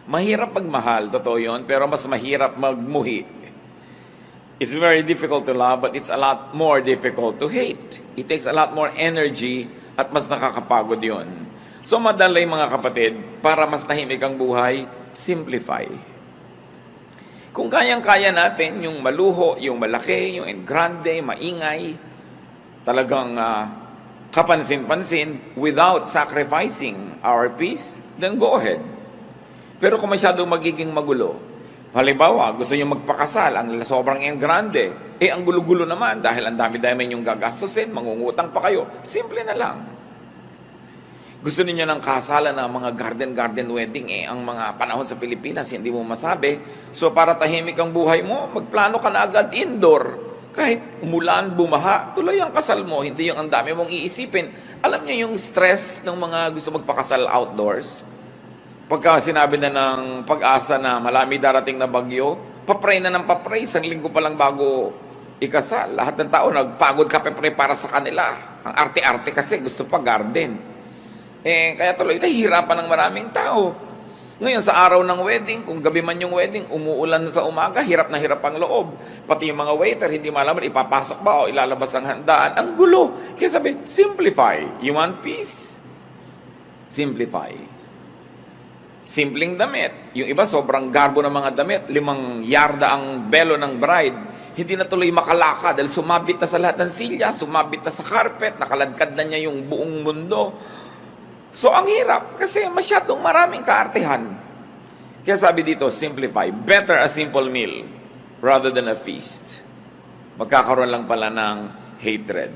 Mahirap pagmahal, totoo yun, pero mas mahirap magmuhi. It's very difficult to love, but it's a lot more difficult to hate. It takes a lot more energy at mas nakakapagod yun. So madalay mga kapatid, para mas tahimik ang buhay, simplify. Kung kayang-kaya natin yung maluho, yung malaki, yung grande, maingay, talagang kapansin-pansin without sacrificing our peace, then go ahead. Pero kung masyadong magiging magulo, halimbawa, gusto nyo magpakasal, ang sobrang grande, ang gulo-gulo naman dahil ang dami-dami yung gagastusin, mangungutang pa kayo, simple na lang. Gusto niyo ng kasalan ng mga garden wedding, ang mga panahon sa Pilipinas, hindi mo masabi. So para tahimik ang buhay mo, magplano ka na agad indoor. Kahit umulan, bumaha, tuloy ang kasal mo, hindi yung ang dami mong iisipin. Alam niyo yung stress ng mga gusto magpakasal outdoors? Pagka sinabi na ng Pag-asa na malami darating na bagyo, papray na ng papray, isang linggo pa lang bago ikasal. Lahat ng tao nagpagod ka papray para sa kanila. Ang arte-arte kasi gusto pa garden. Kaya tuloy nahihirapan ng maraming tao. Ngayon sa araw ng wedding, kung gabi man yung wedding, umuulan sa umaga, hirap na hirap ang loob. Pati yung mga waiter, hindi malaman, ipapasok ba o ilalabas ang handaan. Ang gulo. Kaya sabi, simplify. You want peace? Simplify. Simpleng damit. Yung iba, sobrang garbo ng mga damit. 5 yarda ang belo ng bride. Hindi na tuloy makalaka dahil sumabit na sa lahat ng silya, sumabit na sa carpet, nakaladkad na niya yung buong mundo. So, ang hirap kasi masyadong maraming kaartehan. Kaya sabi dito, simplify. Better a simple meal rather than a feast. Magkakaroon lang pala ng hatred.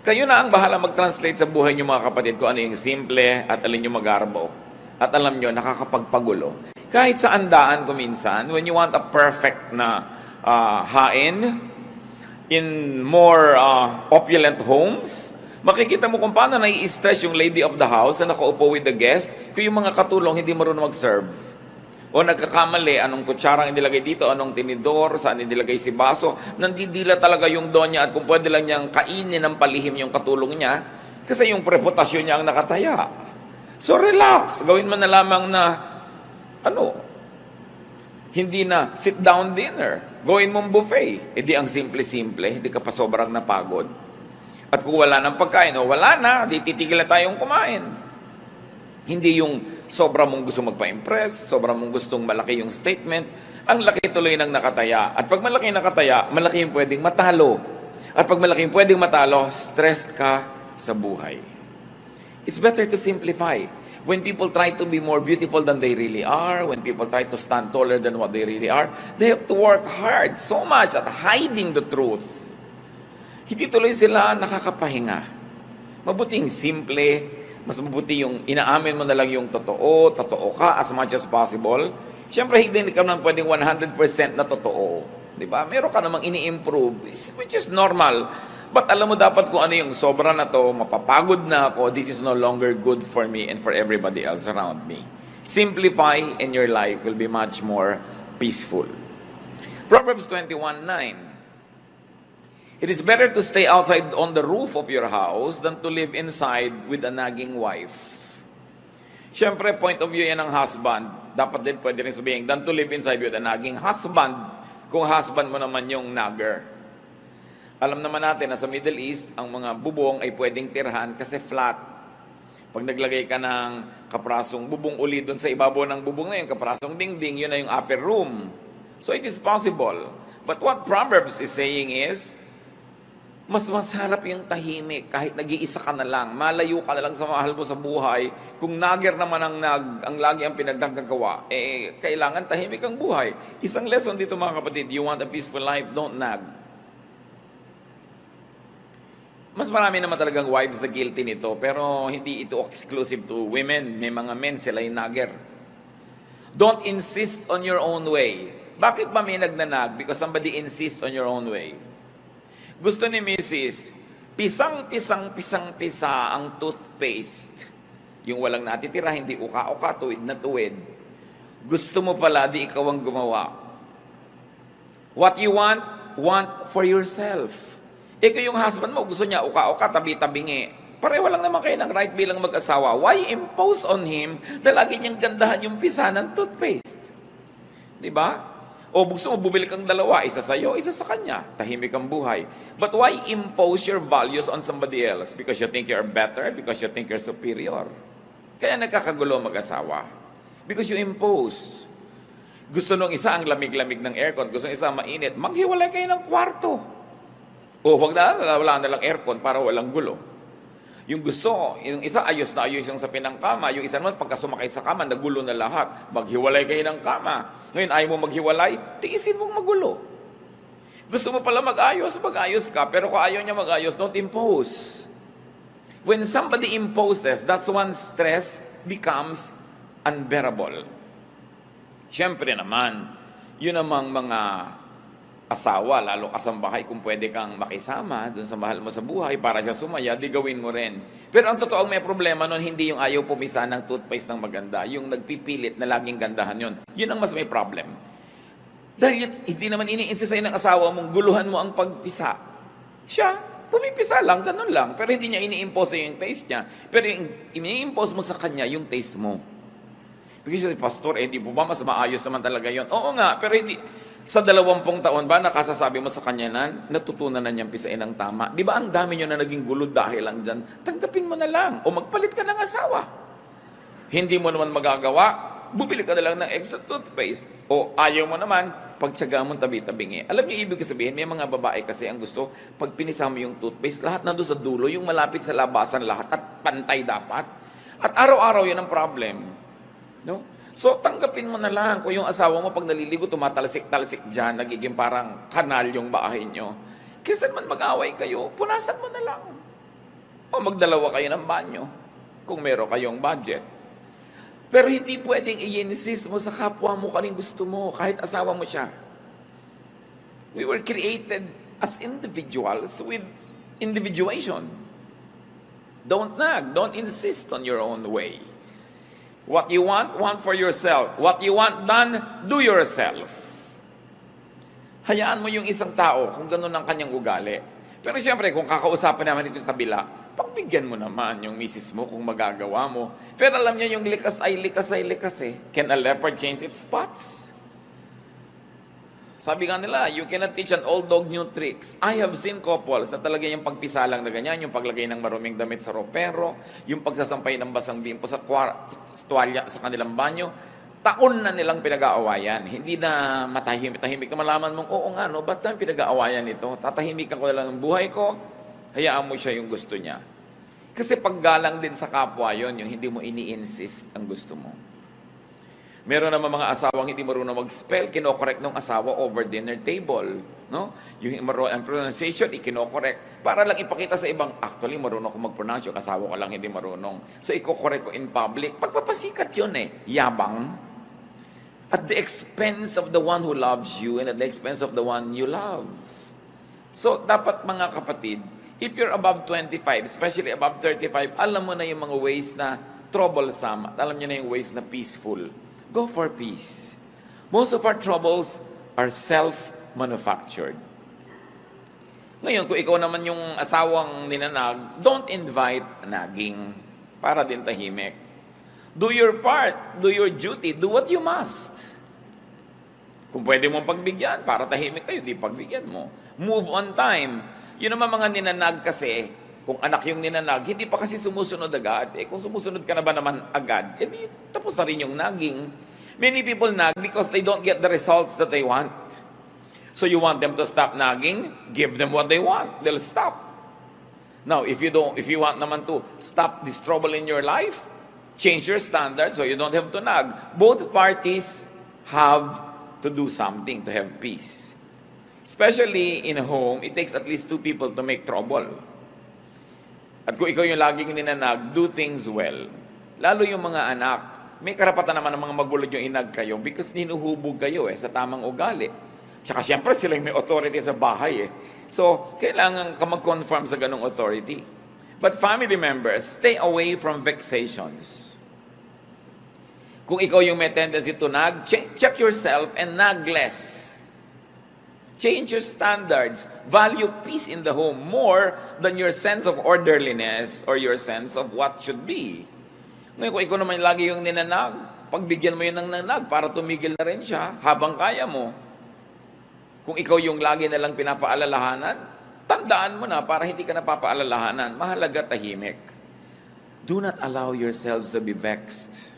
Kayo na ang bahala mag-translate sa buhay niyo mga kapatid kung ano yung simple at alin yung magarbo. At alam nyo, nakakapagpagulo. Kahit sa andaan ko minsan, when you want a perfect na hain in more opulent homes, makikita mo kung paano nai-stress yung lady of the house na nakaupo with the guest kung yung mga katulong hindi marunong mag-serve. O nagkakamali, anong kutsarang inilagay dito, anong tinidor, saan inilagay si baso, nandidila talaga yung donya at kung pwede lang niyang kainin ng palihim yung katulong niya kasi yung reputasyon niya ang nakataya. So relax, gawin mo na lamang na hindi na sit down dinner, gawin mong buffet. Di ang simple-simple, hindi ka pa sobrang napagod. At kung wala ng pagkain, wala na, di titigil na tayong kumain. Hindi yung sobra mong gusto magpa-impress, sobra mong gustong malaki yung statement, ang laki tuloy ng nakataya. At pag malaki nakataya, malaki yung pwedeng matalo. At pag malaki yung pwedeng matalo, stressed ka sa buhay. It's better to simplify. When people try to be more beautiful than they really are, when people try to stand taller than what they really are, they have to work hard so much at hiding the truth. Hindi tuloy sila nakakapahinga. Mabuting simple, mas mabuti yung inaamin mo na lang yung totoo ka as much as possible. Siyempre, hindi ka naman pwedeng 100% na totoo. Diba? Meron ka namang ini-improve, which is normal. But alam mo dapat kung ano yung sobra na to, mapapagod na ako, this is no longer good for me and for everybody else around me. Simplify and your life will be much more peaceful. Proverbs 21:9. It is better to stay outside on the roof of your house than to live inside with a nagging wife. Siyempre, point of view yan ng husband. Dapat din pwede rin sabihin, than to live inside with a nagging husband, kung husband mo naman yung nagger. Alam naman natin na sa Middle East, ang mga bubong ay pwedeng tirhan kasi flat. Pag naglagay ka ng kaprasong bubong uli doon sa ibabaw ng bubong na yun, kaprasong dingding, yun na yung upper room. So it is possible. But what Proverbs is saying is, mas masarap yung tahimik kahit nag-iisa ka na lang, malayo ka na lang sa mahal mo sa buhay. Kung nagger naman ang lagi ang pinagdagagawa, kailangan tahimik ang buhay. Isang lesson dito mga kapatid, you want a peaceful life, don't nag. Mas marami naman talagang wives na guilty nito, pero hindi ito exclusive to women. May mga men, sila yung nagger. Don't insist on your own way. Bakit ba may nagnanag? Because somebody insists on your own way. Gusto ni Mrs. Pisang-pisa ang toothpaste. Yung walang natitira, hindi uka-uka, tuwid na tuwid. Gusto mo pala, di ikaw ang gumawa. What you want for yourself. Kung yung husband mo, gusto niya uka-uka, tabi-tabingi. Pareho lang naman kayo ng right bilang mag-asawa. Why impose on him na lagi niyang gandahan yung pisa ng toothpaste? Di ba? O gusto mo, bumili kang dalawa, isa sa'yo, isa sa kanya. Tahimik ang buhay. But why impose your values on somebody else? Because you think you're better? Because you think you're superior? Kaya nagkakagulo mag-asawa. Because you impose. Gusto nung isa ang lamig-lamig ng aircon, gusto nung isa mainit, maghiwalay kayo ng kwarto. O wala na lang aircon para walang gulo. Yung gusto, yung isa ayos na ayos yung sa pinangkama, yung isa naman pagka sumakay sa kama, nagulo na lahat. Maghiwalay kayo ng kama. Ngayon, ayaw mo maghiwalay, tiisin mong magulo. Gusto mo pala mag-ayos ka. Pero kung ayaw niya mag-ayos, don't impose. When somebody imposes, that's when stress becomes unbearable. Siyempre naman, yun namang mga asawa, lalo kasambahay, kung pwede kang makisama dun sa mahal mo sa buhay para siya sumaya, di gawin mo rin. Pero ang totoong may problema nun, hindi yung ayaw pumisa ng toothpaste ng maganda, yung nagpipilit na laging gandahan yun. Yun ang mas may problem. Dahil yun, hindi naman ini-insist sa'yo ng asawa mong guluhan mo ang pagpisa. Siya, pumipisa lang, ganun lang. Pero hindi niya ini-impose sa'yo yung taste niya. Pero yung ini-impose mo sa kanya yung taste mo. Because pastor, di po ba mas maayos naman talaga yun? Oo nga, pero hindi. Sa 20 taon ba, nakasasabi mo sa kanya na natutunan na niyang pisain ng tama? Di ba ang dami niyo na naging gulo dahil lang dyan? Tanggapin mo na lang. O magpalit ka ng asawa. Hindi mo naman magagawa, bumili ka na lang ng extra toothpaste. O ayaw mo naman, pagtsaga mo tabi-tabingi. Alam niyo ibig sabihin, may mga babae kasi ang gusto, pag pinisa mo yung toothpaste, lahat nandun sa dulo, yung malapit sa labasan lahat, at pantay dapat. At araw-araw yun ang problem. No? So, tanggapin mo na lang kung yung asawa mo pag naliligo, tumatalsik-talsik dyan, nagiging parang kanal yung bahay nyo. Kesa man mag-away kayo, punasan mo na lang. O magdalawa kayo ng banyo kung meron kayong budget. Pero hindi pwedeng i-insist mo sa kapwa mo kaning gusto mo, kahit asawa mo siya. We were created as individuals with individuation. Don't nag, don't insist on your own way. What you want for yourself. What you want done, do yourself. Hayaan mo yung isang tao kung ganun ang kanyang ugali. Pero siyempre, kung kakausapin naman itong kabila, pagbigyan mo naman yung misis mo kung magagawa mo. Pero alam niya yung likas ay likas eh. Can a leopard change its spots? Sabi nga nila, you cannot teach an old dog new tricks. I have seen couples na talaga yung pagpisalang na ganyan, yung paglagay ng maruming damit sa ropero, yung pagsasampay ng basang bimpo sa tuwalya sa kanilang banyo, taon na nilang pinag-aawayan. Hindi na matahimik na malaman mong, oo nga, no, ba't namin pinag-aawayan ito? Tatahimikan ko na lang ang buhay ko, hayaan mo siya yung gusto niya. Kasi paggalang din sa kapwa yon, yung hindi mo ini-insist ang gusto mo. Meron naman mga asawang hindi marunong mag-spell, kinokorek ng asawa over dinner table. No? Yung ang pronunciation, ikinokorek. Para lang ipakita sa ibang, actually, marunong ko mag-pronounce, yung asawa ko lang hindi marunong. So, ikokorek ko in public. Pagpapasikat yun yabang. At the expense of the one who loves you and at the expense of the one you love. So, dapat mga kapatid, if you're above 25, especially above 35, alam mo na yung mga ways na troublesome at alam nyo na yung ways na peaceful. Go for peace. Most of our troubles are self-manufactured. Ngayon, kung ikaw naman yung asawang ninanag, don't invite nagging para din tahimik. Do your part, do your duty, do what you must. Kung pwede mong pagbigyan, para tahimik kayo, di pagbigyan mo. Move on time. Yun naman mga ninanag kasi, kung anak yung ninanag, hindi pa kasi sumusunod agad. Kung sumusunod ka na ba naman agad, di tapos na rin yung nagging. Many people nag because they don't get the results that they want. So you want them to stop nagging, give them what they want. They'll stop. Now, if you want naman to stop this trouble in your life, change your standards so you don't have to nag. Both parties have to do something to have peace. Especially in a home, it takes at least 2 people to make trouble. At kung ikaw yung laging ninanag, do things well. Lalo yung mga anak, may karapatan naman ng mga magulang yung inag kayo because ninuhubog kayo sa tamang ugali. Tsaka siyempre sila yung may authority sa bahay So, kailangan ka mag-conform sa ganong authority. But family members, stay away from vexations. Kung ikaw yung may tendency to nag, check yourself and nag less. Change your standards. Value peace in the home more than your sense of orderliness or your sense of what should be. Ngayon, kung ikaw naman lagi yung ninanag, pagbigyan mo yun ng nanag para tumigil na rin siya habang kaya mo. Kung ikaw yung lagi nalang pinapaalalahanan, tandaan mo na para hindi ka napapaalalahanan. Mahalaga tahimik. Do not allow yourselves to be vexed.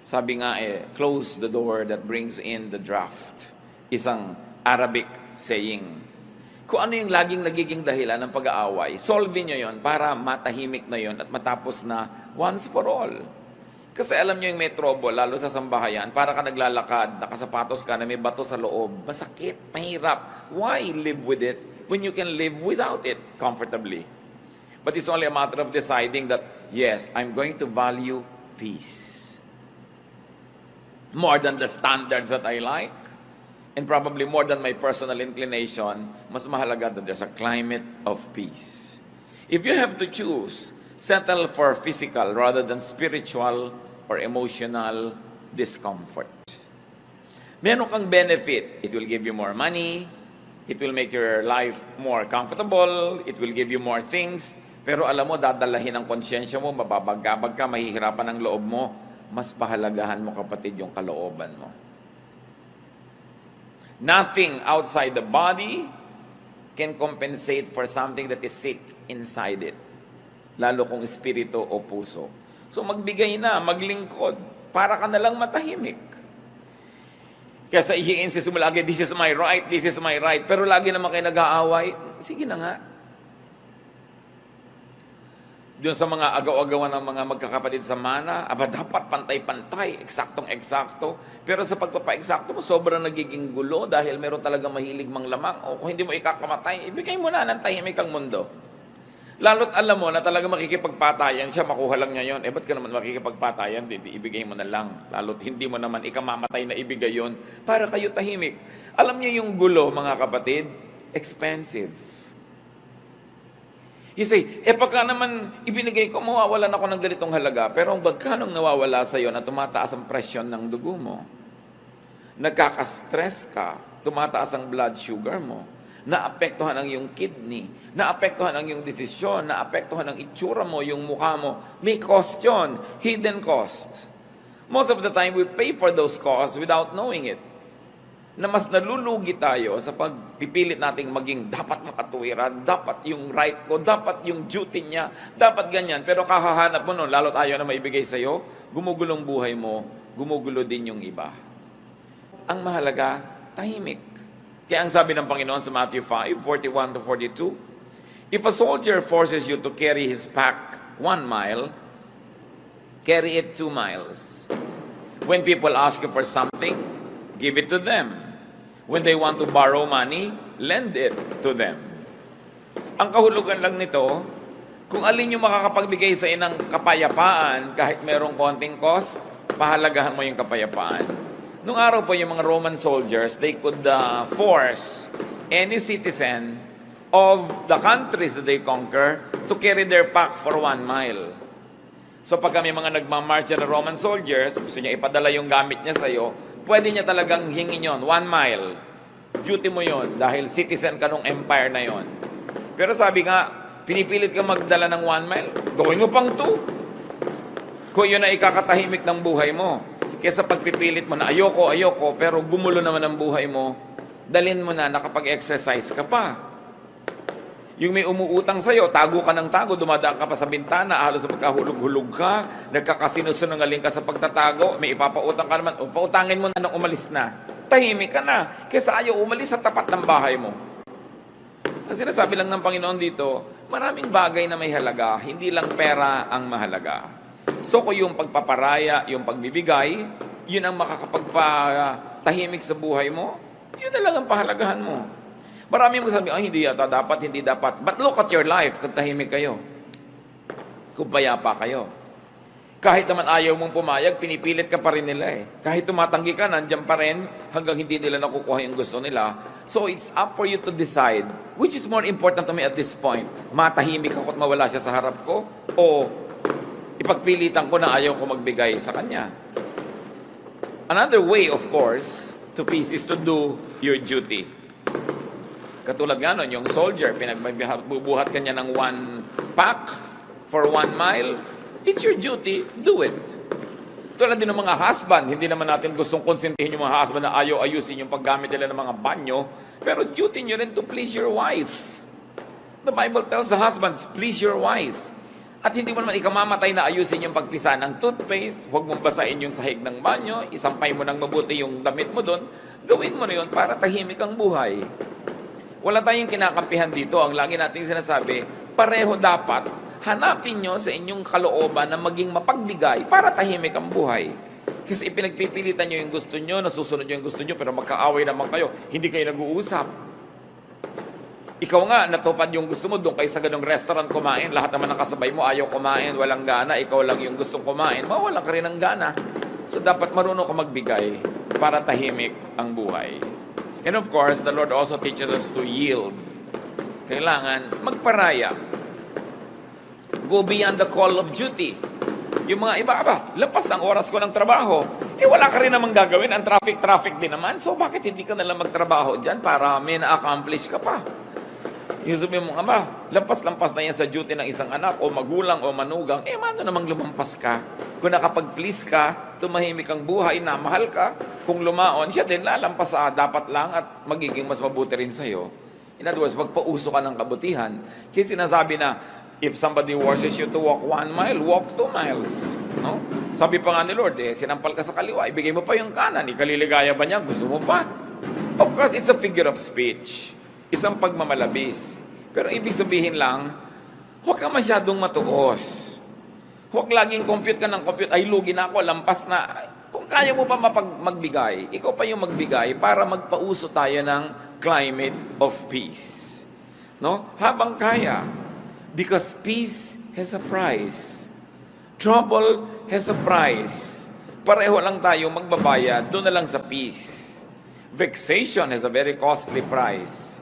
Sabi nga close the door that brings in the draft. Isang Arabic saying. Kung ano yung laging nagiging dahilan ng pag-aaway, solve nyo yon para matahimik na yon at matapos na once for all. Kasi alam nyo yung may trouble, lalo sa sambahayan, para ka naglalakad, nakasapatos ka na may bato sa loob. Masakit, mahirap. Why live with it when you can live without it comfortably? But it's only a matter of deciding that, yes, I'm going to value peace. More than the standards that I like, and probably more than my personal inclination, mas mahalaga that there's a climate of peace. If you have to choose, settle for physical rather than spiritual or emotional discomfort. Meron kang benefit. It will give you more money. It will make your life more comfortable. It will give you more things. Pero alam mo, dadalahin ang konsyensya mo, mababagabag ka, mahihirapan ang loob mo. Mas pahalagahan mo, kapatid, yung kalooban mo. Nothing outside the body can compensate for something that is sick inside it. Lalo kung espiritu o puso. So magbigay na, maglingkod, para ka na lang matahimik. Kaya sa i-insist mo lagi, this is my right, this is my right. Pero lagi naman kayo nag-aaway, sige na nga. Doon sa mga agaw-agawan ng mga magkakapatid sa mana, dapat pantay-pantay, eksaktong-eksakto. Pero sa pagpapa-eksakto mo, sobrang nagiging gulo dahil meron talaga mahilig mang lamang. O kung hindi mo ikakamatay, ibigay mo na ng tahimik ang mundo. Lalo't alam mo na talaga makikipagpatayan siya, makuha lang niya yun. Ba't ka naman makikipagpatayan? Ibigay mo na lang. Lalo't hindi mo naman ikamamatay na ibigay yun para kayo tahimik. Alam niyo yung gulo, mga kapatid, expensive. You say, pagka naman ibinigay ko, mawawalan ako ng ganitong halaga. Pero ang bagkanong nawawala sa iyo na tumataas ang presyon ng dugo mo, nagkaka-stress ka, tumataas ang blood sugar mo, naapektuhan ang iyong kidney, naapektuhan ang iyong desisyon, naapektuhan ang itsura mo, yung mukha mo. May cost yun, hidden cost. Most of the time, we pay for those costs without knowing it. Na mas nalulugi tayo sa pagpipilit nating maging dapat makatuwiran, dapat yung right ko, dapat yung duty niya, dapat ganyan. Pero kahahanap mo nun, lalo't ayaw na maibigay sa'yo, gumugulong buhay mo, gumugulo din yung iba. Ang mahalaga, tahimik. Kaya ang sabi ng Panginoon sa Matthew 5:41-42, if a soldier forces you to carry his pack 1 mile, carry it 2 miles. When people ask you for something, give it to them. When they want to borrow money, lend it to them. Ang kahulugan lang nito, kung alin yung makakapagbigay sa inang kapayapaan, kahit merong konting cost, pahalagahan mo yung kapayapaan. Nung araw po yung mga Roman soldiers, they could force any citizen of the countries that they conquer to carry their pack for 1 mile. So pag kami mga nagmamarch na Roman soldiers, gusto niya ipadala yung gamit niya sa'yo, pwede niya talagang hingin yon, 1 mile. Duty mo yon dahil citizen ka nung empire na yon. Pero sabi nga, pinipilit ka magdala ng 1 mile, gawin mo pang 2. Kung yun na ikakatahimik ng buhay mo. Kesa pagpipilit mo na ayoko, pero gumulo naman ang buhay mo, dalin mo na nakapag-exercise ka pa. Yung may umuutang sa'yo, tago ka ng tago, dumadaan ka pa sa bintana, halos sa pagkahulog-hulog ka, nagkakasinungaling ka sa pagtatago, may ipapautang ka naman, pautangin mo na nang umalis na. Tahimik ka na, kesa ayaw umalis sa tapat ng bahay mo. Ang sinasabi lang ng Panginoon dito, maraming bagay na may halaga, hindi lang pera ang mahalaga. So kung yung pagpaparaya, yung pagbibigay, yun ang makakapagpatahimik sa buhay mo, yun na lang ang pahalagahan mo. Marami mo sabi, hindi yata dapat, hindi dapat. But look at your life kung tahimik kayo. Kung payapa kayo. Kahit naman ayaw mong pumayag, pinipilit ka pa rin nila eh. Kahit tumatanggi ka, nandiyan pa rin hanggang hindi nila nakukuha yung gusto nila. So it's up for you to decide, which is more important to me at this point. Matahimik ako at mawala siya sa harap ko, o ipagpilitan ko na ayaw ko magbigay sa kanya. Another way, of course, to peace is to do your duty. Katulad nga nun, yung soldier, pinagbubuhat ka niya ng 1 pack for 1 mile, it's your duty, do it. Tulad din ng mga husband, hindi naman natin gustong konsintihin yung mga husband na ayaw ayusin yung paggamit nila ng mga banyo, pero duty nyo rin to please your wife. The Bible tells the husbands, please your wife. At hindi mo naman ikamamatay na ayusin yung pagpisa ng toothpaste, huwag mong basain yung sahig ng banyo, isampay mo ng mabuti yung damit mo doon, gawin mo na yun para tahimik ang buhay. Wala tayong kinakampihan dito. Ang lagi nating sinasabi, pareho dapat, hanapin nyo sa inyong kalooban na maging mapagbigay para tahimik ang buhay. Kasi ipinagpipilitan nyo yung gusto nyo, nasusunod nyo yung gusto nyo, pero magkaaway naman kayo, hindi kayo nag-uusap. Ikaw nga, natupad yung gusto mo, doon kayo sa ganong restaurant kumain, lahat naman ng kasabay mo ayaw kumain, walang gana, ikaw lang yung gustong kumain, mawalan ka rin ng gana. So dapat marunong ka magbigay para tahimik ang buhay. And of course, the Lord also teaches us to yield. Kailangan magparaya. Go beyond the call of duty. Yung mga iba, lampas ng oras ko ng trabaho. Wala ka rin namang gagawin. Ang traffic din naman. So, bakit hindi ka nalang magtrabaho dyan para may na-accomplish ka pa? Yung sabi mo, lampas-lampas na yan sa duty ng isang anak o magulang o manugang. Mano namang lumampas ka? Kung nakapag-please ka, tumahimik ang buhay, namahal ka, kung lumaon, siya din lalampas dapat lang at magiging mas mabuti rin sa'yo. In other words, magpauso ka ng kabutihan. Kaya sinasabi na, if somebody forces you to walk 1 mile, walk 2 miles. No? Sabi pa nga ni Lord, sinampal ka sa kaliwa, ibigay mo pa yung kanan, ikaliligaya ba niya, gusto mo pa? Of course, it's a figure of speech. Isang pagmamalabis. Pero ibig sabihin lang, huwag ka masyadong matuos. Huwag laging compute ka ng compute, ay lugi na ako, lampas na. Kung kaya mo pa magbigay, ikaw pa yung magbigay para magpauso tayo ng climate of peace. No? Habang kaya. Because peace has a price. Trouble has a price. Pareho lang tayo magbabayad, doon na lang sa peace. Vexation has a very costly price.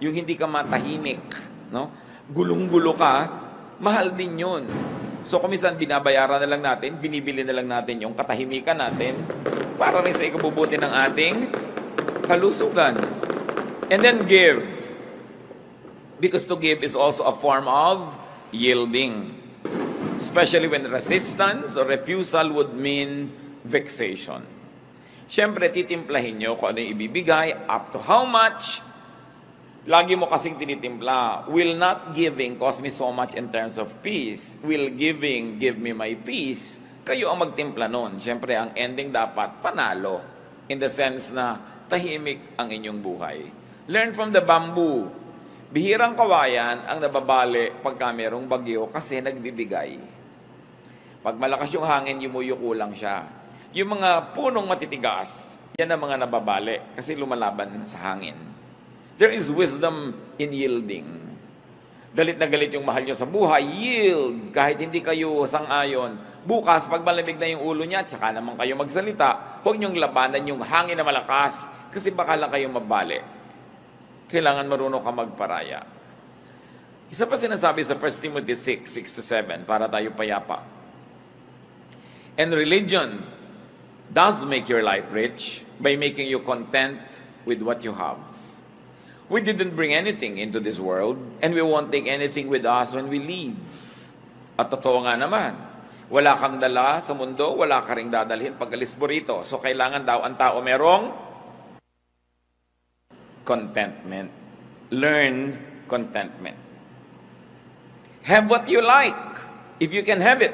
Yung hindi ka matahimik, no? Gulong-gulo ka, mahal din yun. So kumisan binabayaran na lang natin, binibili na lang natin yung katahimikan natin para rin sa ikabubuti ng ating kalusugan. And then give. Because to give is also a form of yielding. Especially when resistance or refusal would mean vexation. Siyempre, titimplahin nyo kung ano yung ibibigay, up to how much. Lagi mo kasing tinitimpla, will not giving cause me so much in terms of peace? Will giving give me my peace? Kayo ang magtimpla nun. Siyempre, ang ending dapat panalo. In the sense na tahimik ang inyong buhay. Learn from the bamboo. Bihirang kawayan ang nababali pagka merong bagyo kasi nagbibigay. Pag malakas yung hangin, yumuyuko lang siya. Yung mga punong matitigas, yan ang mga nababali kasi lumalaban sa hangin. There is wisdom in yielding. Galit na galit yung mahal nyo sa buhay, yield. Kahit hindi kayo sang-ayon. Bukas, pag malamig na yung ulo niya, tsaka naman kayo magsalita, huwag nyong labanan yung hangin na malakas kasi baka lang kayo mabali. Kailangan marunong ka magparaya. Isa pa sinasabi sa 1 Timothy 6:6-7 para tayo payapa. And religion does make your life rich by making you content with what you have. We didn't bring anything into this world and we won't take anything with us when we leave. At totoo nga naman, wala kang dala sa mundo, wala ka ring dadalhin pag alis mo rito. So kailangan daw ang tao merong contentment. Learn contentment. Have what you like, if you can have it.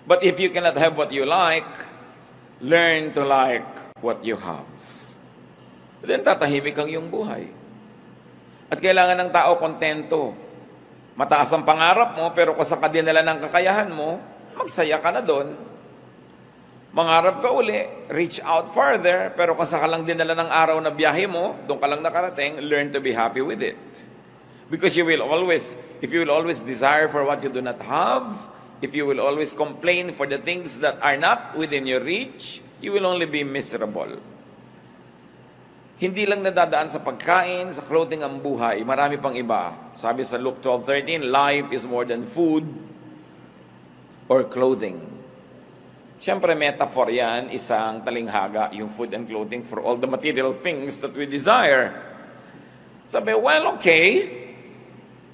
But if you cannot have what you like, learn to like what you have. Then tatahimik ang iyong buhay. At kailangan ng tao kontento. Mataas ang pangarap mo, pero kung sa kadinala ng kakayahan mo, magsaya ka na doon. Mangarap ka uli, reach out further, pero kung sa ka lang dinala ng araw na biyahe mo, doon ka lang nakarating, learn to be happy with it. Because you will always, if you will always desire for what you do not have, if you will always complain for the things that are not within your reach, you will only be miserable. Hindi lang nadadaan sa pagkain, sa clothing ang buhay, marami pang iba. Sabi sa Luke 12:13, life is more than food or clothing. Siyempre, metaphor yan, isang talinghaga, yung food and clothing for all the material things that we desire. Sabi, well, okay,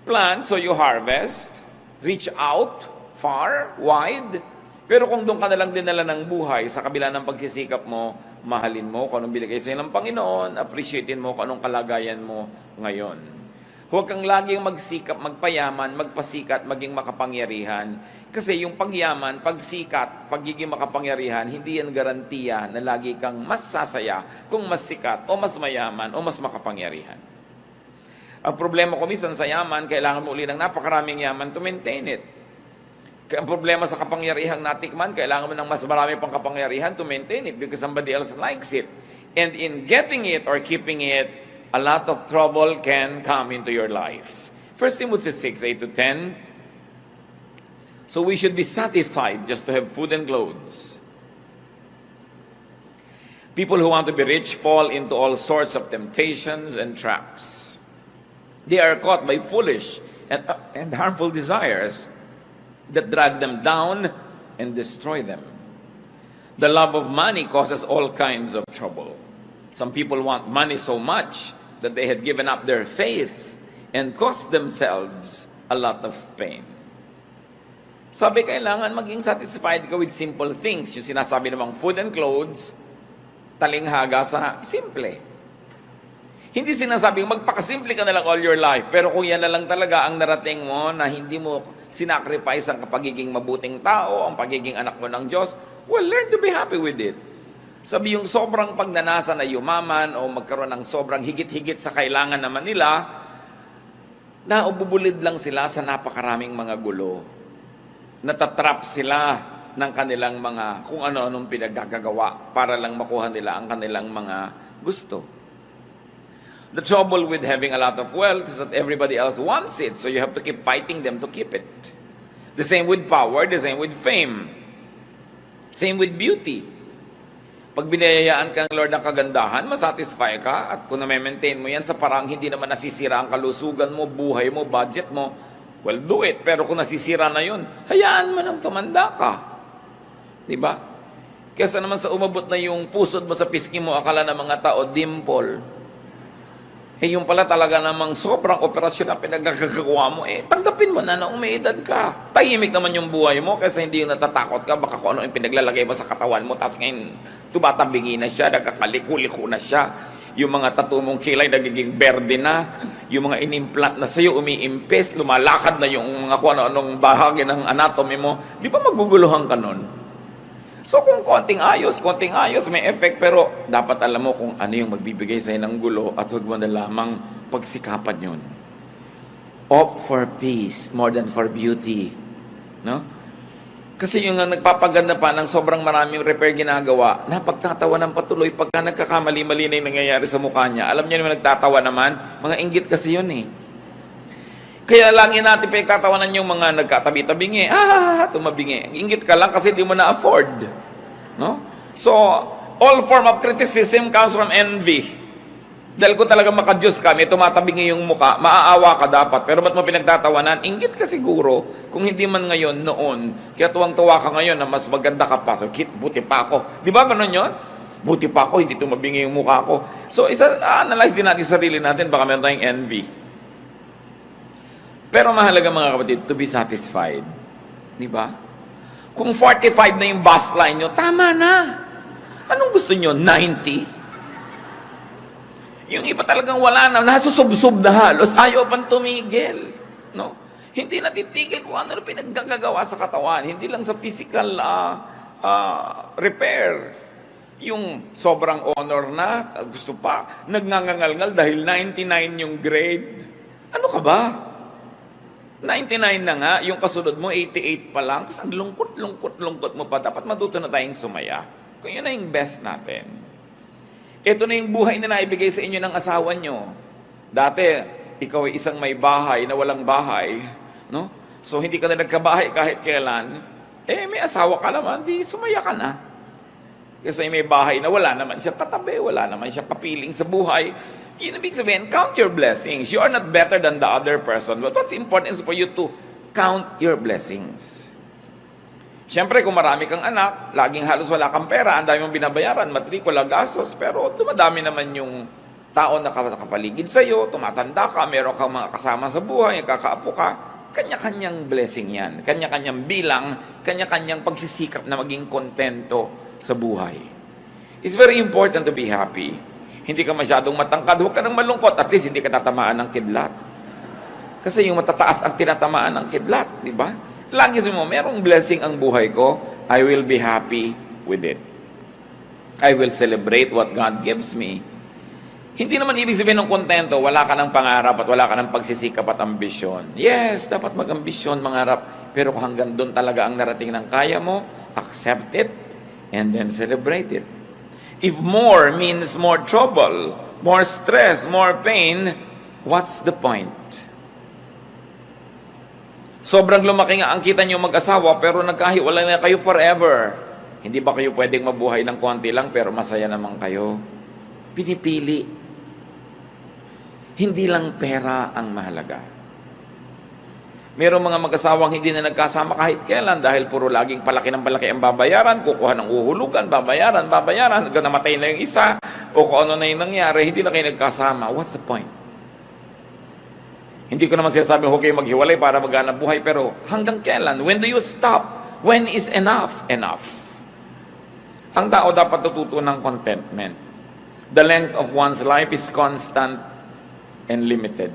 plant, so you harvest, reach out, far, wide, pero kung doon ka nalang dinala ng buhay, sa kabila ng pagsisikap mo, mahalin mo kung anong binigay sa'yo ng Panginoon, appreciatein mo kung anong kalagayan mo ngayon. Huwag kang laging magsikap, magpayaman, magpasikat, maging makapangyarihan. Kasi yung pagyaman, pagsikat, pagiging makapangyarihan, hindi yan garantiya na lagi kang mas sasaya kung mas sikat o mas mayaman o mas makapangyarihan. Ang problema ko minsan sa yaman, kailangan mo uli ng napakaraming yaman to maintain it. Ang problema sa kapangyarihang natikman, kailangan mo ng mas marami pang kapangyarihan to maintain it because somebody else likes it. And in getting it or keeping it, a lot of trouble can come into your life. 1 Timothy 6, 8 to 10. So we should be satisfied just to have food and clothes. People who want to be rich fall into all sorts of temptations and traps. They are caught by foolish and harmful desires that drag them down and destroy them. The love of money causes all kinds of trouble. Some people want money so much that they had given up their faith and cost themselves a lot of pain. Sabi, kailangan maging satisfied ka with simple things. Yung sinasabi namang food and clothes, talinghaga sa simple. Hindi sinasabing magpakasimple ka na lang all your life, pero kung yan na lang talaga ang narating mo na hindi mo sinacrifice ang pagiging mabuting tao, ang pagiging anak mo ng Diyos, well, learn to be happy with it. Sabi, yung sobrang pagnanasa na yumaman o magkaroon ng sobrang higit-higit sa kailangan naman nila, naububulid lang sila sa napakaraming mga gulo. Natatrap sila ng kanilang mga kung ano-anong pinaggagawa para lang makuha nila ang kanilang mga gusto. The trouble with having a lot of wealth is that everybody else wants it, so you have to keep fighting them to keep it. The same with power, the same with fame. Same with beauty. Pag binayayaan ka ng Lord ng kagandahan, masatisfy ka, at kung na-maintain mo yan sa parang hindi naman nasisira ang kalusugan mo, buhay mo, budget mo, well, do it. Pero kung nasisira na yun, hayaan mo nang tumanda ka. Diba? Kesa naman sa umabot na yung pusod mo sa pisngi mo, akala ng mga tao, dimple. Eh, yung pala talaga namang sobrang operasyon na pinagkakagawa mo, eh, tanggapin mo na na umiidad ka. Tahimik naman yung buhay mo, kasi hindi yung natatakot ka, baka kung ano yung pinaglalagay mo sa katawan mo, tapos ngayon, tumatabingi na siya, nagkakaliko-liko na siya. Yung mga tattoo mong kilay nagiging berde na, yung mga inimplant na sa'yo umiimpes, lumalakad na yung mga kung ano-anong bahagi ng anatomy mo, di ba maguguluhan ka nun? So kung konting ayos, may effect, pero dapat alam mo kung ano yung magbibigay sa'yo ng gulo at huwag mo na lamang pagsikapan yun. Opt for peace more than for beauty. No? Kasi yung nagpapaganda pa ng sobrang maraming repair ginagawa, napagtatawa ng patuloy pagka nagkakamali-mali na yung nangyayari sa mukha niya. Alam niyo naman nagtatawa naman, mga inggit kasi yun eh. Kaya lagi natin pinagtatawanan yung mga nagkatabi-tabingi. Tumabingi. Inggit ka lang kasi di mo na-afford. No? So, all form of criticism comes from envy. Dahil kung talaga makadiyos ka, may tumatabingi yung muka, maaawa ka dapat. Pero ba't mo pinagtatawanan? Inggit ka siguro. Kung hindi man ngayon, noon. Kaya tuwang-tuwa ka ngayon na mas maganda ka pa. So, buti pa ako. Di ba ganun yun? Buti pa ako, hindi tumabingi yung mukha ko. So, analyze din natin sarili natin. Baka meron tayong envy. Pero mahalaga mga kapatid, to be satisfied. Di ba? Kung 45 na yung bus line nyo, tama na. Anong gusto nyo? 90? Yung iba talagang wala na, nasusub-sub na halos, ayaw pang tumigil. No? Hindi natitigil kung ano na pinaggagawa sa katawan. Hindi lang sa physical repair. Yung sobrang honor na, gusto pa, nagngangangalngal dahil 99 yung grade. Ano ka ba? 99 na nga, yung kasunod mo, 88 pa lang, tapos ang lungkot mo pa, dapat matuto na tayong sumaya. Kung yun na yung best natin. Ito na yung buhay na naibigay sa inyo ng asawa nyo. Dati, ikaw ay isang may bahay na walang bahay, no? So, hindi ka na nagkabahay kahit kailan, eh, may asawa ka naman, di sumaya ka na. Kasi may bahay na wala naman siya katabi, wala naman siya kapiling sa buhay. Yun ibig sabihin, count your blessings. You are not better than the other person. But what's important is for you to count your blessings. Siyempre, kung marami kang anak, laging halos wala kang pera, ang dami mong binabayaran, matrikula, gastos, pero dumadami naman yung tao na nakapaligid sa'yo, tumatanda ka, meron kang mga kasama sa buhay, kakaapo ka, kanya-kanyang blessing yan, kanya-kanyang bilang, kanya-kanyang pagsisikap na maging kontento sa buhay. It's very important to be happy. Hindi ka masyadong matangkad, huwag ka nang malungkot, at least hindi ka tatamaan ng kidlat. Kasi yung matataas ang tinatamaan ng kidlat, di ba? Lagi mo, merong blessing ang buhay ko, I will be happy with it. I will celebrate what God gives me. Hindi naman ibig sabihin ng kontento, wala ka ng pangarap at wala ka ng pagsisikap at ambisyon. Yes, dapat mag-ambisyon, mangarap, pero kung hanggang doon talaga ang narating ng kaya mo, accept it, and then celebrate it. If more means more trouble, more stress, more pain, what's the point? Sobrang lumaki nga ang kita nyo mag-asawa, pero nagkahiwalay na kayo forever. Hindi ba kayo pwedeng mabuhay ng konti lang, pero masaya naman kayo? Pinipili. Hindi lang pera ang mahalaga. Merong mga mag-asawang hindi na nagkasama kahit kailan dahil puro laging palaki ng palaki ang babayaran, kukuha ng uhulugan, babayaran, hanggang namatay na yung isa, o kung ano na yung nangyari, hindi na kayo nagkasama. What's the point? Hindi ko naman sinasabi, huwag kayo maghiwalay para maghanap buhay, pero hanggang kailan? When do you stop? When is enough enough? Ang tao dapat natuto ng contentment. The length of one's life is constant and limited.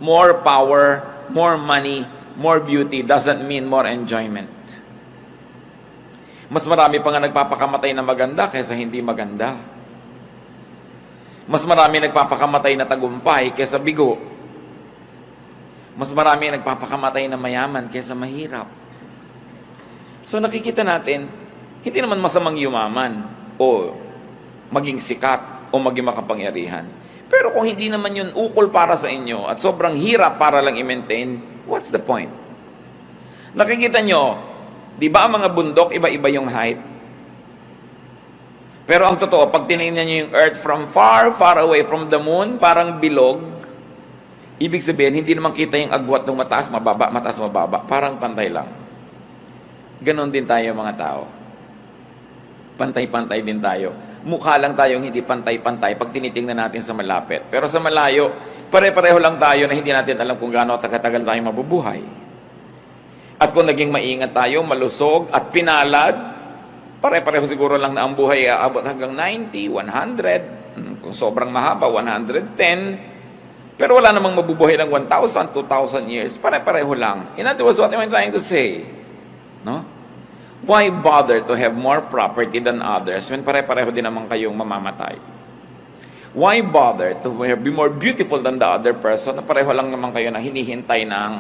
More power, more money, more beauty doesn't mean more enjoyment. Mas marami pa nga nagpapakamatay na maganda kaysa hindi maganda. Mas marami nagpapakamatay na tagumpay kaysa bigo. Mas marami nagpapakamatay na mayaman kaysa mahirap. So nakikita natin, hindi naman masamang yumaman o maging sikat o maging makapangyarihan. Pero kung hindi naman yun ukol para sa inyo at sobrang hirap para lang i-maintain, what's the point? Nakikita nyo, di ba ang mga bundok, iba-iba yung height? Pero ang totoo, pag tinignan nyo yung earth from far, far away from the moon, parang bilog, ibig sabihin, hindi naman kita yung agwat ng mataas, mababa, parang pantay lang. Ganon din tayo mga tao. Pantay-pantay din tayo. Mukha lang tayong hindi pantay-pantay pag tinitingnan natin sa malapit. Pero sa malayo, pare-pareho lang tayo na hindi natin alam kung gaano tagal-tagal tayo mabubuhay. At kung naging maingat tayo, malusog at pinalad, pare-pareho siguro lang na ang buhay aabot hanggang 90, 100, kung sobrang mahaba, 110. Pero wala namang mabubuhay ng 1,000, 2,000 years. Pare-pareho lang. In other words, what am I trying to say? No? Why bother to have more property than others when pare-pareho din naman kayong mamamatay? Why bother to be more beautiful than the other person na pareho lang naman kayo na hinihintay ng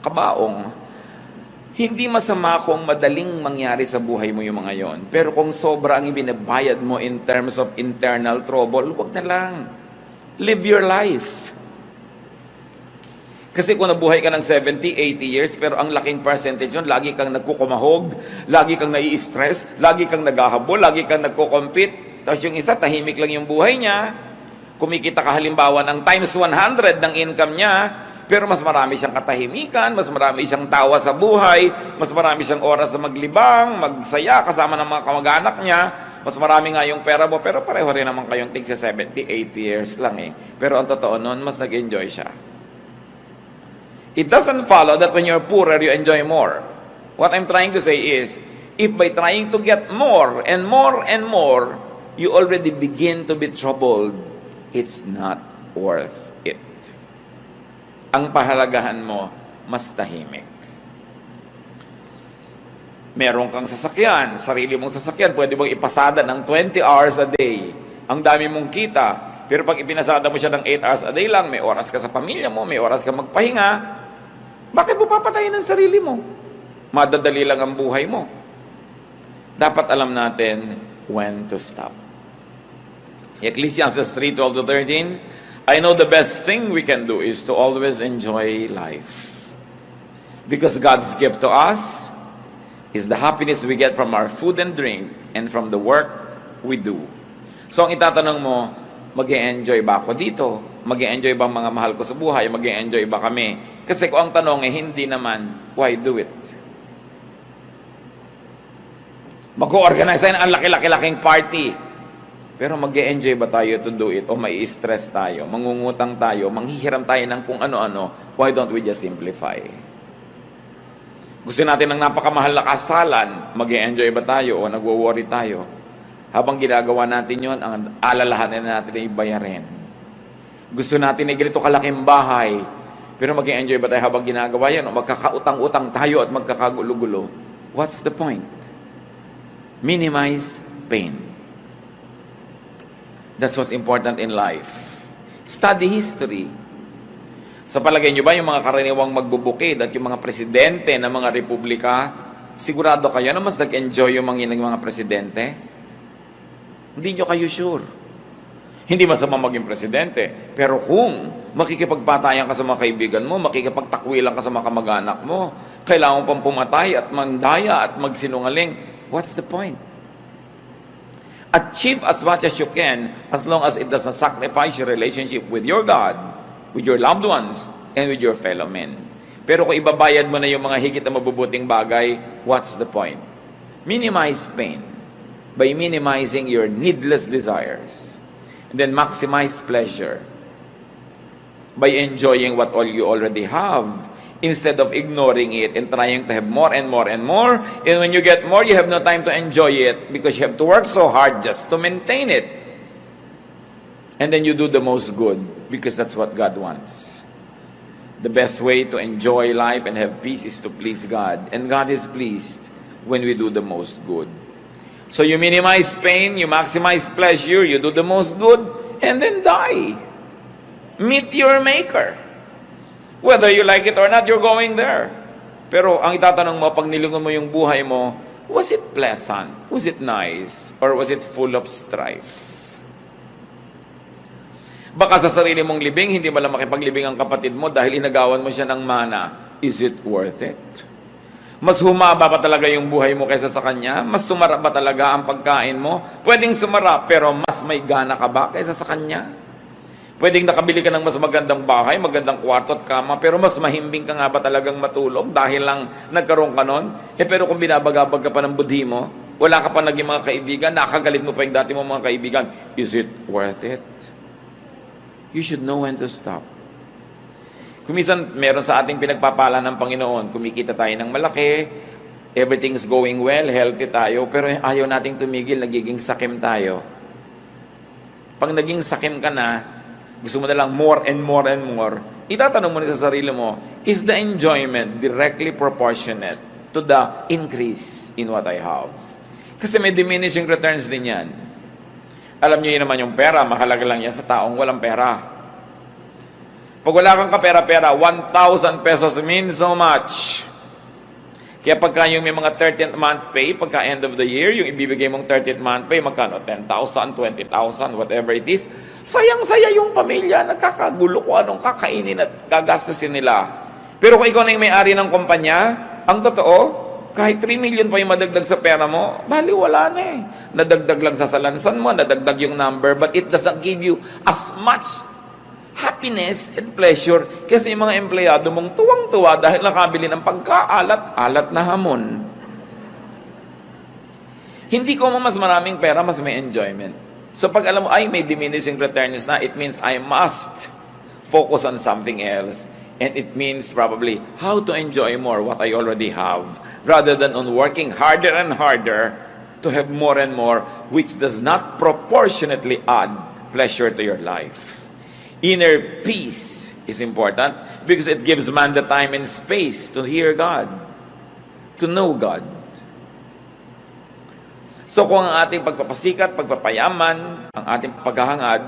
kabaong? Hindi masama kung madaling mangyari sa buhay mo yung mga yon. Pero kung sobra ang ibinabayad mo in terms of internal trouble, wag na lang. Live your life. Kasi kung nabuhay ka ng 70, 80 years, pero ang laking percentage nun, lagi kang nagkukumahog, lagi kang nai-stress, lagi kang naghahabol, lagi kang nagkukompete. Tapos yung isa, tahimik lang yung buhay niya. Kumikita ka halimbawa ng times 100 ng income niya, pero mas marami siyang katahimikan, mas marami siyang tawa sa buhay, mas marami siyang oras sa maglibang, magsaya kasama ng mga kamag-anak niya, mas marami nga yung pera mo, pero pareho rin naman kayong tig sa 70, 80 years lang eh. Pero ang totoo nun, mas nag-enjoy siya. It doesn't follow that when you're poorer, you enjoy more. What I'm trying to say is, if by trying to get more and more and more, you already begin to be troubled, it's not worth it. Ang pahalagahan mo, mas tahimik. Meron kang sasakyan, sarili mong sasakyan, pwede mong ipasada ng 20 hours a day. Ang dami mong kita, pero pag ipinasada mo siya ng 8 hours a day lang, may oras ka sa pamilya mo, may oras ka magpahinga, bakit mo papatayin ang sarili mo? Madadali lang ang buhay mo. Dapat alam natin when to stop. Ecclesiastes 3:12-13, I know the best thing we can do is to always enjoy life. Because God's gift to us is the happiness we get from our food and drink and from the work we do. So ang itatanong mo, mag-e-enjoy ba ako dito? Mag-e-enjoy ba ang mga mahal ko sa buhay? Mag-e-enjoy ba kami? Kasi kung ang tanong hindi naman, why do it? Mag-organize tayo ng laki-laki-laking party. Pero mag-e-enjoy ba tayo to do it? O mai-stress tayo, mangungutang tayo, manghihiram tayo ng kung ano-ano? Why don't we just simplify? Gusto natin ng napakamahal na kasalan, mag-e-enjoy ba tayo o nagwo-worry tayo? Habang ginagawa natin yon, ang alalahanin natin ay bayarin. Gusto natin ay ganito kalaking bahay, pero mag-e-enjoy ba tayo habang ginagawa yan? O magkakautang-utang tayo at magkakagulo-gulo? What's the point? Minimize pain. That's what's important in life. Study history. Sa palagay nyo ba yung mga karaniwang magbubukid at yung mga presidente ng mga republika, sigurado kayo na mas nag-enjoy yung mga presidente? Hindi nyo kayo sure. Hindi masama maging presidente, pero kung makikipagpatayan ka sa mga kaibigan mo, makikipagtakwilan ka sa mga kamag-anak mo, kailangan mo pang pumatay at mandaya at magsinungaling, what's the point? Achieve as much as you can as long as it does not sacrifice your relationship with your God, with your loved ones, and with your fellow men. Pero kung ibabayad mo na yung mga higit na mabubuting bagay, what's the point? Minimize pain by minimizing your needless desires. And then maximize pleasure by enjoying what all you already have instead of ignoring it and trying to have more and more and more. And when you get more, you have no time to enjoy it because you have to work so hard just to maintain it. And then you do the most good because that's what God wants. The best way to enjoy life and have peace is to please God. And God is pleased when we do the most good. So you minimize pain, you maximize pleasure, you do the most good, and then die. Meet your Maker. Whether you like it or not, you're going there. Pero ang itatanong mo, pag nilingon mo yung buhay mo, was it pleasant? Was it nice? Or was it full of strife? Baka sa sarili mong libing, hindi mo lang makipaglibing ang kapatid mo dahil inagawan mo siya ng mana. Is it worth it? Mas humaba ba talaga yung buhay mo kaysa sa kanya? Mas sumarap ba talaga ang pagkain mo? Pwedeng sumarap, pero mas may gana ka ba kaysa sa kanya? Pwedeng nakabili ka ng mas magandang bahay, magandang kwarto at kama, pero mas mahimbing ka nga ba talagang matulog dahil lang nagkaroon ka nun? Pero kung binabagabag ka pa ng budhi mo, wala ka pa naging mga kaibigan, nakagalit mo pa yung dati mo mga kaibigan, is it worth it? You should know when to stop. Kumisan, meron sa ating pinagpapala ng Panginoon, kumikita tayo ng malaki, everything's going well, healthy tayo, pero ayaw nating tumigil, nagiging sakim tayo. Pag naging sakim ka na, gusto mo na lang more and more and more, itatanong mo na sa sarili mo, is the enjoyment directly proportionate to the increase in what I have? Kasi may diminishing returns din yan. Alam niyo yun naman yung pera, mahalaga lang yan sa taong walang pera. Pag wala kang kapera-pera, 1,000 pesos means so much. Kaya pagka yung may mga 13th month pay, pagka end of the year, yung ibibigay mong 13th month pay, magkano? 10,000, 20,000, whatever it is. Sayang-saya yung pamilya, nagkakagulo kung anong kakainin at gagastusin nila. Pero kung ikaw na yung may-ari ng kumpanya, ang totoo, kahit 3 million pa yung madagdag sa pera mo, bali wala na eh. Nadagdag lang sa salansan mo, nadagdag yung number, but it doesn't give you as much happiness and pleasure kasi yung mga empleyado mong tuwang-tuwa dahil nakabili ng pagkaalat-alat na hamon. Hindi ko mas maraming pera, mas may enjoyment. So pag alam mo, ay may diminishing returns na, it means I must focus on something else. And it means probably how to enjoy more what I already have rather than on working harder and harder to have more and more, which does not proportionately add pleasure to your life. Inner peace is important because it gives man the time and space to hear God, to know God. So kung ang ating pagpapasikat, pagpapayaman, ang ating paghahangad,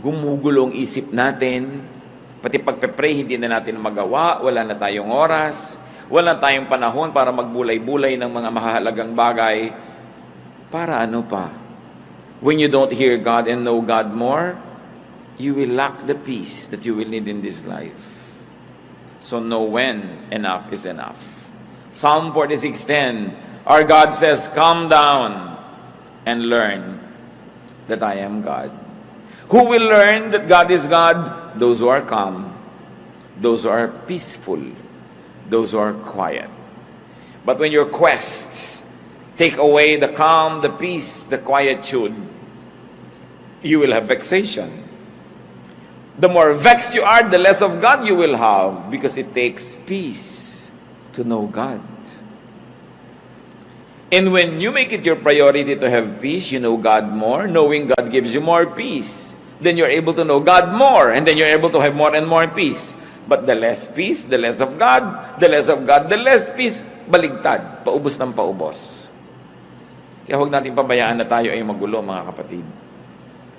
gumugulong isip natin, pati pagpe-pray hindi na natin magawa, wala na tayong oras, wala tayong panahon para magbulay-bulay ng mga mahalagang bagay, para ano pa? When you don't hear God and know God more, you will lack the peace that you will need in this life. So know when enough is enough. Psalm 46:10, our God says, "Come down and learn that I am God." Who will learn that God is God? Those who are calm, those who are peaceful, those who are quiet. But when your quest Take away the calm, the peace, the quietude. You will have vexation. The more vexed you are, the less of God you will have, because it takes peace to know God. And when you make it your priority to have peace, you know God more. Knowing God gives you more peace. Then you're able to know God more, and then you're able to have more and more peace. But the less peace, the less of God, the less of God, the less peace, baligtad, paubos ng paubos. Kaya huwag natin pabayaan na tayo ay magulo, mga kapatid.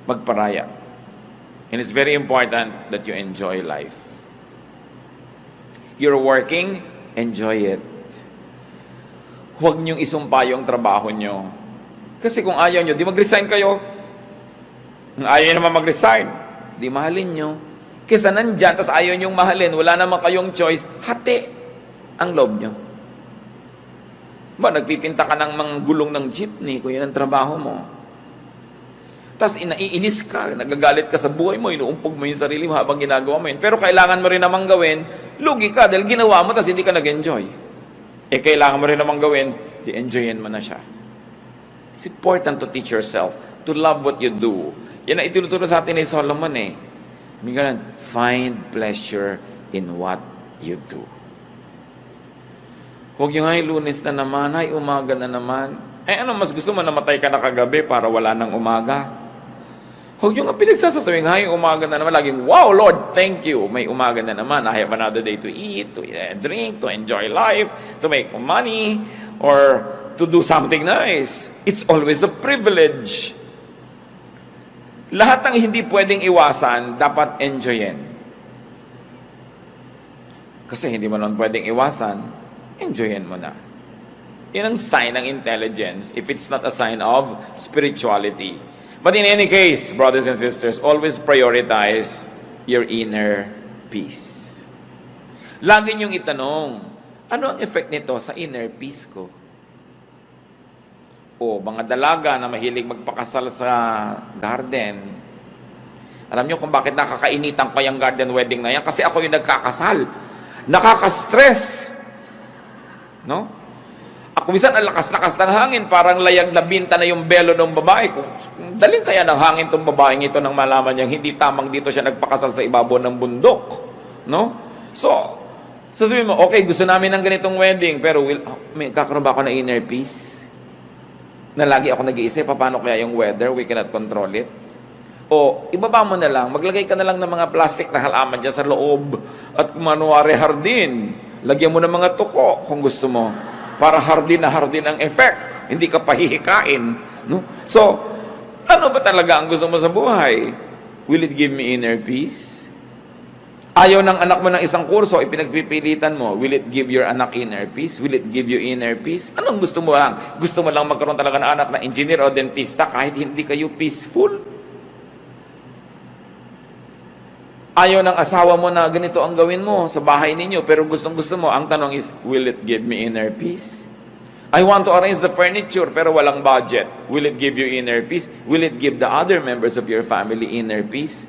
Magparaya. And it's very important that you enjoy life. You're working, enjoy it. Huwag niyong isumpa yung trabaho niyo. Kasi kung ayaw niyo, di mag-resign kayo. Kung ayaw niyo naman mag-resign, di mahalin niyo. Kesa nandyan, tas ayaw niyong mahalin, wala naman kayong choice, hati ang loob niyo. Ba, nagpipinta ka ng mga gulong ng jeepney kung yun ang trabaho mo. Tas inaiinis ka, nagagalit ka sa buhay mo, inuumpog mo yung sarili mo habang ginagawa mo yun. Pero kailangan mo rin namang gawin, lugi ka dahil ginawa mo tas hindi ka nag-enjoy. Kailangan mo rin namang gawin, di-enjoyin mo na siya. It's important to teach yourself to love what you do. Yan ang itinuturo sa atin ni Solomon eh. Find pleasure in what you do. Huwag yung ay Lunes na naman, ay umaga na naman. Ano mas gusto mo, namatay ka na kagabi para wala nang umaga? Huwag yung pinagsasasawing, ay umaga na naman, laging, wow Lord, thank you. May umaga na naman, I have another day to eat, to drink, to enjoy life, to make money, or to do something nice. It's always a privilege. Lahat ng hindi pwedeng iwasan, dapat enjoyin. Kasi hindi mo naman pwedeng iwasan, enjoyin mo na. Yan ang sign ng intelligence if it's not a sign of spirituality. But in any case, brothers and sisters, always prioritize your inner peace. Lagi niyong itanong, ano ang effect nito sa inner peace ko? O mga dalaga na mahilig magpakasal sa garden. Alam niyo kung bakit nakakainitan ko yung garden wedding na yan? Kasi ako yung nagkakasal. Nakaka-stress. No? Ako minsan ang lakas-lakas ng hangin, parang layag na binta na yung belo ng babae. Dalhin kaya ng hangin tong babaeng ito nang malaman niyang hindi tamang dito siya nagpakasal sa ibabaw ng bundok. No? So, sasabihin mo, okay, gusto namin ng ganitong wedding, pero may kakaroon ba ako ng inner peace? Na lagi ako nag-iisip, paano kaya yung weather, we cannot control it? O, ibaba mo na lang, maglagay ka na lang ng mga plastic na halaman dyan sa loob, at kumanuwari hardin, lagyan mo ng mga tuko kung gusto mo, para hardin na hardin ang effect, hindi ka pahihikain. No? So, ano ba talaga ang gusto mo sa buhay? Will it give me inner peace? Ayaw ng anak mo ng isang kurso, ipinagpipilitan mo. Will it give your anak inner peace? Will it give you inner peace? Anong gusto mo lang? Gusto mo lang magkaroon talaga ng anak na engineer o dentista kahit hindi kayo peaceful? Ayaw ng asawa mo na ganito ang gawin mo sa bahay ninyo, pero gustong-gusto mo. Ang tanong is, will it give me inner peace? I want to arrange the furniture, pero walang budget. Will it give you inner peace? Will it give the other members of your family inner peace?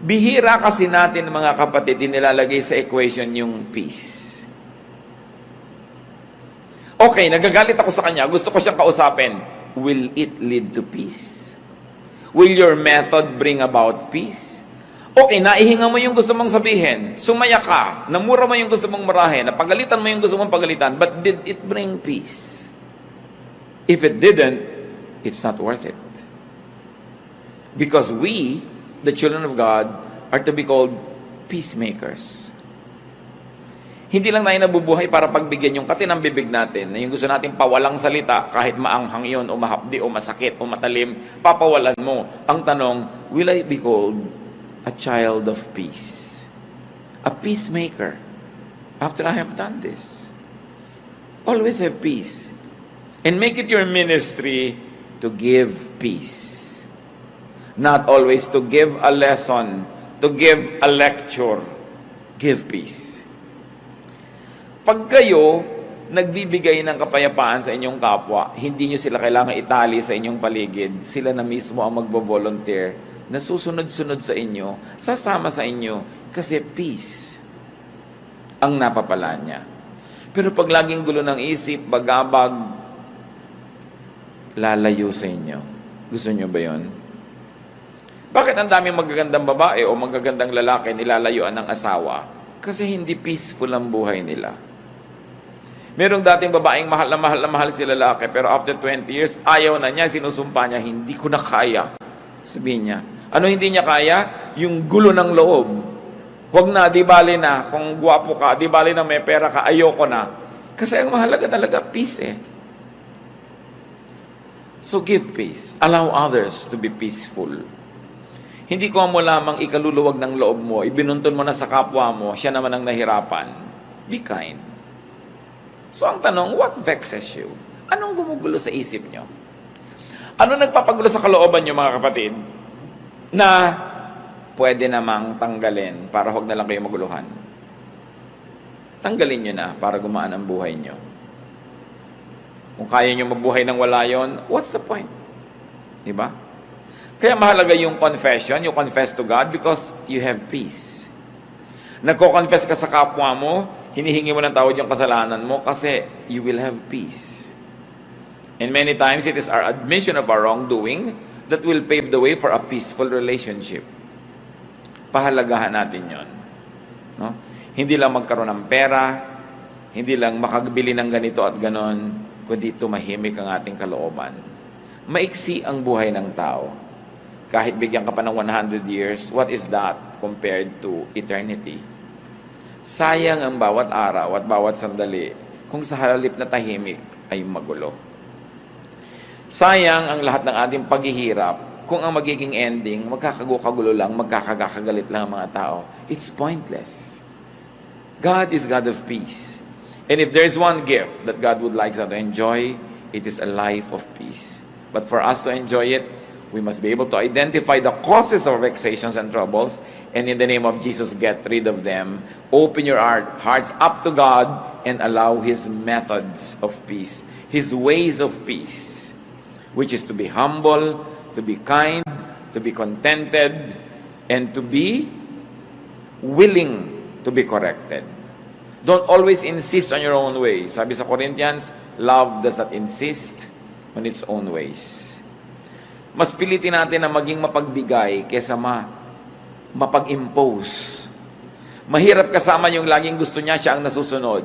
Bihira kasi natin, mga kapatid, nilalagay sa equation yung peace. Okay, nagagalit ako sa kanya, gusto ko siyang kausapin. Will it lead to peace? Will your method bring about peace? Okay, naihinga mo yung gusto mong sabihin, sumaya ka, namura mo yung gusto mong marahin, napagalitan mo yung gusto mong pagalitan, but did it bring peace? If it didn't, it's not worth it. Because we, the children of God, are to be called peacemakers. Hindi lang tayo nabubuhay para pagbigyan yung katinang bibig natin, na yung gusto natin pawalang salita, kahit maanghang yun, o mahapdi, o masakit, o matalim, papawalan mo. Ang tanong, will I be called a child of peace? A peacemaker? After I have done this. Always have peace. And make it your ministry to give peace. Not always to give a lesson, to give a lecture. Give peace. Pag kayo nagbibigay ng kapayapaan sa inyong kapwa, hindi nyo sila kailangan itali sa inyong paligid. Sila na mismo ang magbo-volunteer na susunod-sunod sa inyo, sasama sa inyo, kasi peace ang napapala niya. Pero pag laging gulo ng isip, bagabag, lalayo sa inyo. Gusto nyo ba yun? Bakit ang daming magagandang babae o magagandang lalaki nilalayuan ng asawa? Kasi hindi peaceful ang buhay nila. Merong dating babaeng mahal na mahal si lalaki, pero after 20 years, ayaw na niya, sinusumpa niya, hindi ko na kaya. Sabihin niya, ano hindi niya kaya? Yung gulo ng loob. Huwag na, di bali na. Kung gwapo ka, di bali na may pera ka, ayoko na. Kasi ang mahalaga talaga, peace eh. So give peace. Allow others to be peaceful. Hindi ko mo lamang ikaluluwag ng loob mo, ibinuntun mo na sa kapwa mo, siya naman ang nahirapan. Be kind. So ang tanong, what vexes you? Anong gumugulo sa isip nyo? Ano nagpapagulo sa kalooban nyo, mga kapatid, na pwede namang tanggalin para huwag na lang kayo maguluhan? Tanggalin nyo na para gumaan ang buhay nyo. Kung kaya nyo mabuhay ng wala yon, what's the point? Diba? Kaya mahalaga yung confession, you confess to God because you have peace. Nagko-confess ka sa kapwa mo, hinihingi mo ng tawad yung kasalanan mo kasi you will have peace. And many times, it is our admission of our wrongdoing that will pave the way for a peaceful relationship. Pahalagahan natin yon. No? Hindi lang magkaroon ng pera, hindi lang makagbili ng ganito at ganon, kundi tumahimik ang ating kalooban. Maiksi ang buhay ng tao. Kahit bigyan ka pa ng 100 years, what is that compared to eternity? Sayang ang bawat araw at bawat sandali kung sa halip na tahimik ay magulo. Sayang ang lahat ng ating paghihirap kung ang magiging ending, magkakagulo lang, magkakagalit lang ang mga tao. It's pointless. God is God of peace. And if there is one gift that God would like us to enjoy, it is a life of peace. But for us to enjoy it, we must be able to identify the causes of vexations and troubles, and in the name of Jesus, get rid of them. Open your hearts up to God and allow His methods of peace, His ways of peace, which is to be humble, to be kind, to be contented, and to be willing to be corrected. Don't always insist on your own way. Sabi sa Corinthians, love does not insist on its own ways. Mas pilitin natin na maging mapagbigay kesa mapag-impose. Mahirap kasama yung laging gusto niya, siya ang nasusunod.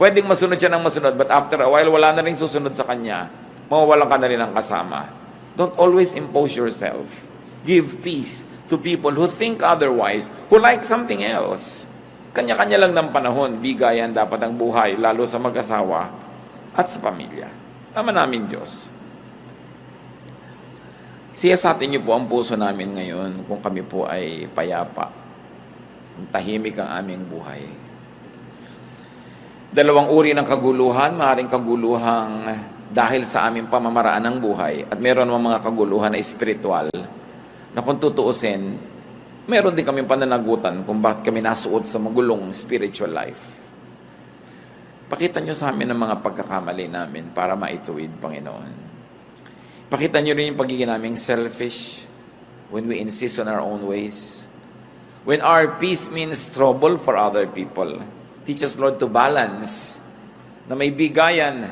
Pwedeng masunod siya ng masunod, but after a while, wala na rin susunod sa kanya. Mawawalan ka na rin ng kasama. Don't always impose yourself. Give peace to people who think otherwise, who like something else. Kanya-kanya lang ng panahon, bigayan dapat ang buhay, lalo sa mag-asawa at sa pamilya. Tama namin, Diyos. Siyasatin niyo po ang puso namin ngayon kung kami po ay payapa. Tahimik ang aming buhay. Dalawang uri ng kaguluhan, maaaring kaguluhang dahil sa aming pamamaraan ng buhay at meron mga kaguluhan na espiritual na kung tutuusin, meron din kami pananagutan kung bakit kami nasuot sa magulong spiritual life. Pakita niyo sa amin ang mga pagkakamali namin para maituwid, Panginoon. Pakita niyo rin yung pagiging naming selfish when we insist on our own ways. When our peace means trouble for other people. Teach us, Lord, to balance, na may bigayan,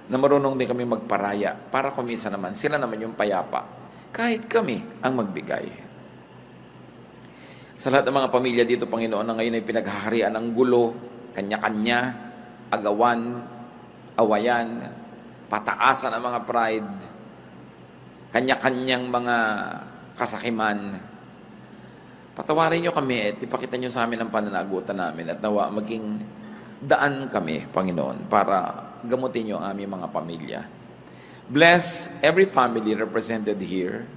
na marunong din kami magparaya para kumisa naman. Sila naman yung payapa. Kahit kami ang magbigay. Sa lahat ng mga pamilya dito, Panginoon, na ngayon ay pinaghaharian ng gulo, kanya-kanya, agawan, awayan, pataasan ang mga pride, kanya-kanyang mga kasakiman. Patawarin niyo kami at ipakita niyo sa amin ang pananagutan namin at nawa maging daan kami, Panginoon, para gamutin niyo ang aming mga pamilya. Bless every family represented here.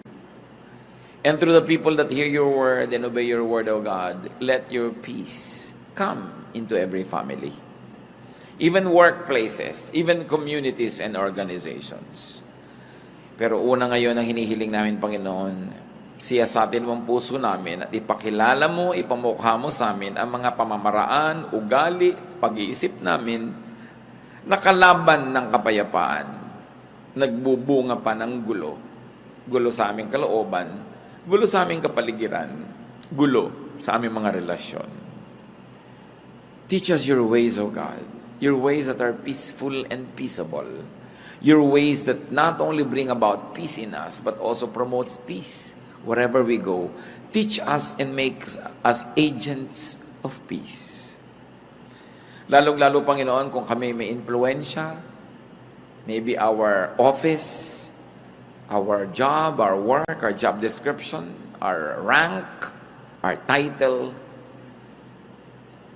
And through the people that hear your word and obey your word, O God, let your peace come into every family. Even workplaces, even communities and organizations. Pero una ngayon ang hinihiling namin, Panginoon, siyasatin mo ang puso namin at ipakilala mo, ipamukha mo sa amin ang mga pamamaraan, ugali, pag-iisip namin na kalaban ng kapayapaan. Nagbubunga pa ng gulo. Gulo sa aming kalooban, gulo sa aming kapaligiran, gulo sa aming mga relasyon. Teach us your ways, O God. Your ways that are peaceful and peaceable. your ways that not only bring about peace in us, but also promotes peace wherever we go. Teach us and make us agents of peace. Lalong-lalo, Panginoon, kung kami may influensya, maybe our office, our job, our work, our job description, our rank, our title,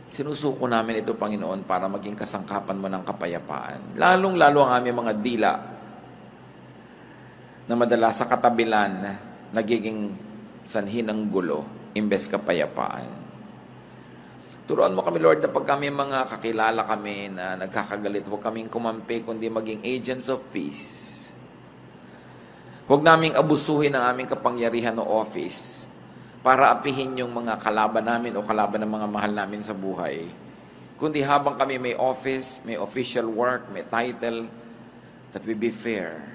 sinusuko namin ito, Panginoon, para maging kasangkapan mo ng kapayapaan. Lalong-lalo ang aming mga dila na madalas sa katabilan nagiging sanhi ng gulo imbes kapayapaan. Turuan mo kami, Lord, na pag kami mga kakilala kami na nagkakagalit, huwag kaming kumampi, kundi maging agents of peace. Huwag naming abusuhin ang aming kapangyarihan o office para apihin yung mga kalaban namin o kalaban ng mga mahal namin sa buhay. Kundi habang kami may office, may official work, may title, that we be fair,